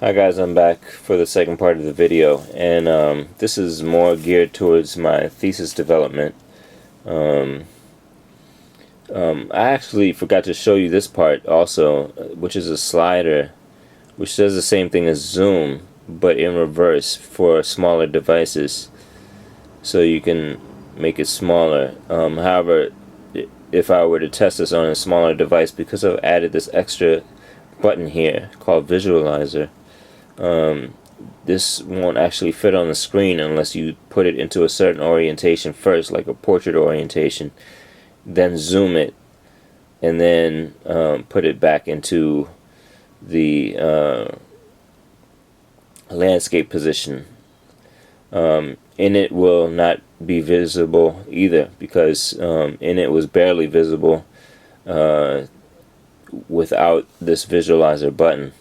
Hi guys, I'm back for the second part of the video, and this is more geared towards my thesis development. Um, I actually forgot to show you this part also, which is a slider, which does the same thing as zoom, but in reverse for smaller devices, so you can make it smaller. However, if I were to test this on a smaller device, because I've added this extra button here called Visualizer, this won't actually fit on the screen unless you put it into a certain orientation first, like a portrait orientation, then zoom it, and then put it back into the landscape position. In it will not be visible either, because in it was barely visible without this visualizer button.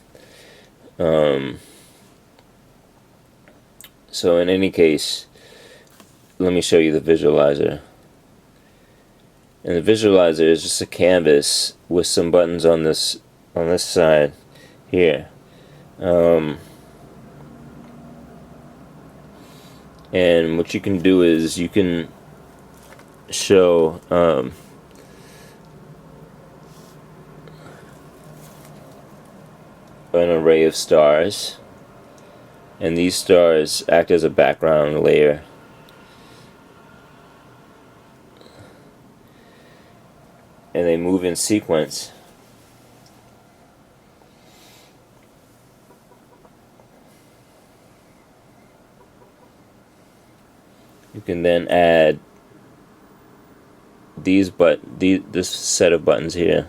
So in any case, let me show you the visualizer. And the visualizer is just a canvas with some buttons on this side here. And what you can do is you can show an array of stars, and these stars act as a background layer. And they move in sequence. You can then add this set of buttons here.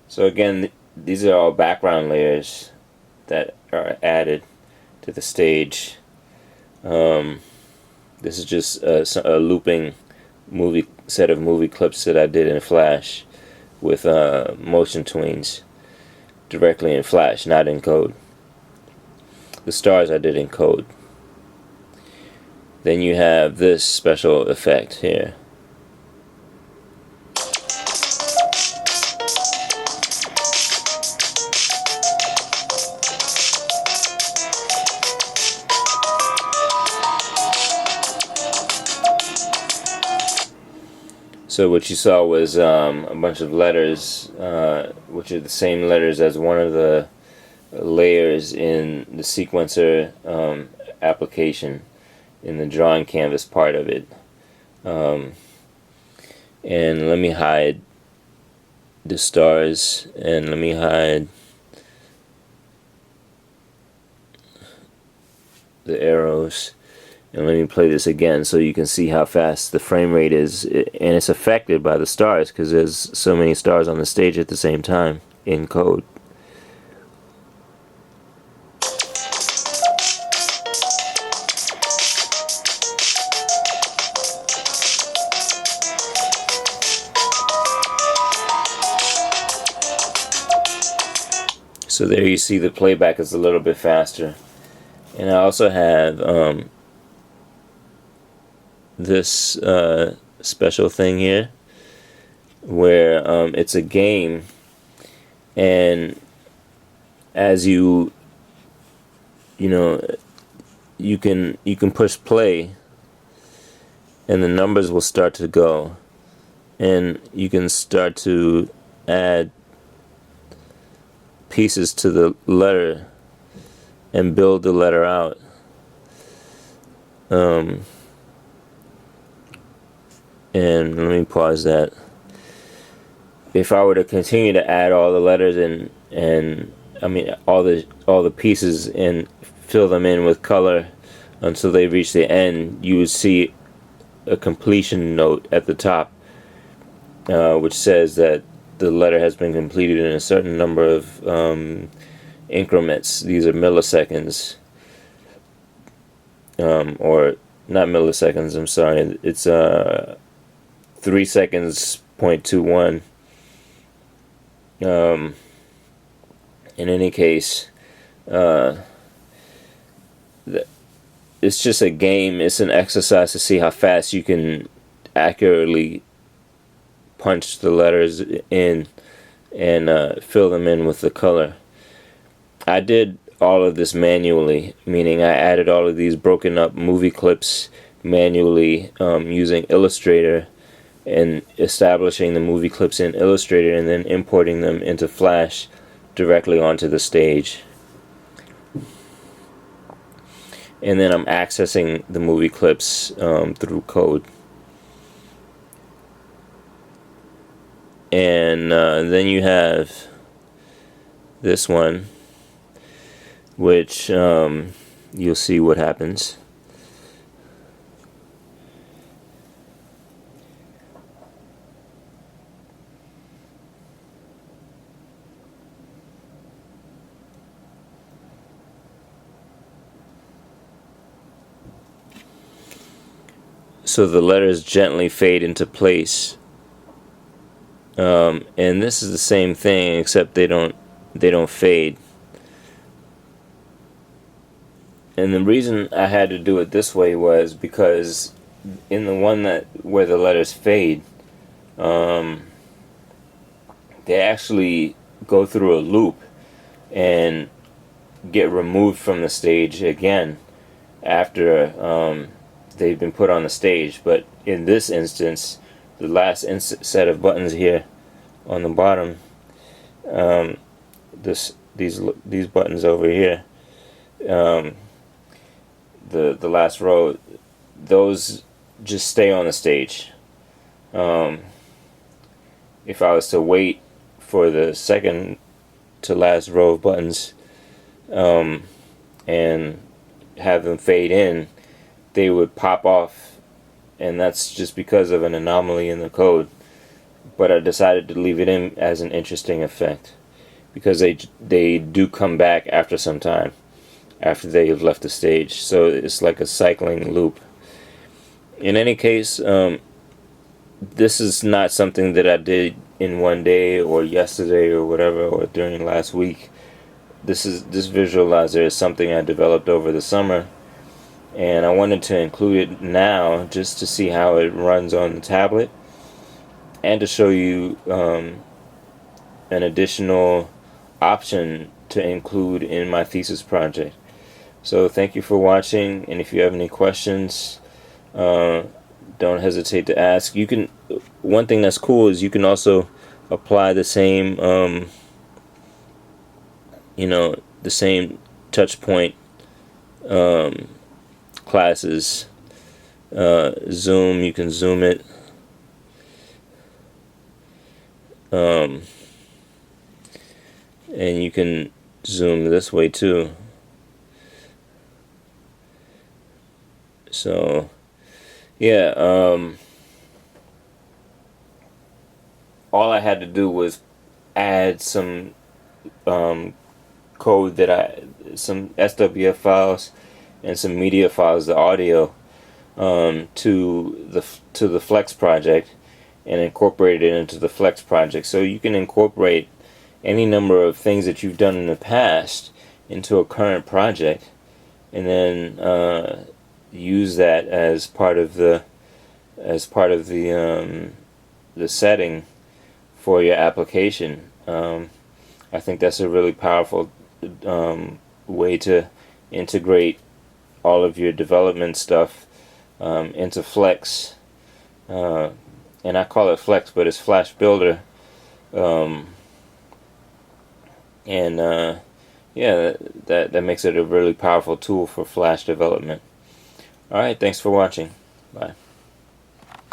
So again, these are all background layers that are added to the stage. This is just a looping set of movie clips that I did in Flash with motion tweens directly in Flash, not in code. The stars I did in code. Then you have this special effect here. So what you saw was a bunch of letters, which are the same letters as one of the layers in the sequencer application, in the drawing canvas part of it. And let me hide the stars, and let me hide the arrows. And let me play this again so you can see how fast the frame rate is, and it's affected by the stars because there's so many stars on the stage at the same time in code. So there you see the playback is a little bit faster. And I also have this special thing here where it's a game, and as you can push play and the numbers will start to go, and you can start to add pieces to the letter and build the letter out. And let me pause that. If I were to continue to add all the letters and I mean all the pieces and fill them in with color until they reach the end, you would see a completion note at the top, which says that the letter has been completed in a certain number of increments. These are milliseconds, or not milliseconds, I'm sorry, it's 3 seconds, 0.21. In any case, it's just a game. It's an exercise to see how fast you can accurately punch the letters in and fill them in with the color. I did all of this manually, meaning I added all of these broken up movie clips manually using Illustrator, and establishing the movie clips in Illustrator and then importing them into Flash directly onto the stage. And then I'm accessing the movie clips through code. And then you have this one, which you'll see what happens. So the letters gently fade into place, and this is the same thing, except they don't fade. And the reason I had to do it this way was because in the one where the letters fade, they actually go through a loop and get removed from the stage again after they've been put on the stage. But in this instance, the last set of buttons here on the bottom, these buttons over here, the last row, those just stay on the stage. If I was to wait for the second to last row of buttons and have them fade in, they would pop off, and that's just because of an anomaly in the code. But I decided to leave it in as an interesting effect, because they do come back after some time, after they have left the stage. So it's like a cycling loop. In any case, this is not something that I did in one day or yesterday or whatever, or during last week. This visualizer is something I developed over the summer, and I wanted to include it now just to see how it runs on the tablet, and to show you an additional option to include in my thesis project. So thank you for watching, and if you have any questions, don't hesitate to ask. You can, one thing that's cool is you can also apply the same the same touch point classes. Zoom, you can zoom it, and you can zoom this way too. So yeah, all I had to do was add some code some SWF files and some media files, the audio, to the Flex project, and incorporate it into the Flex project. So you can incorporate any number of things that you've done in the past into a current project, and then use that as part of the setting for your application. I think that's a really powerful way to integrate all of your development stuff into Flex, and I call it Flex, but it's Flash Builder, and yeah, that makes it a really powerful tool for Flash development. Alright, thanks for watching. Bye.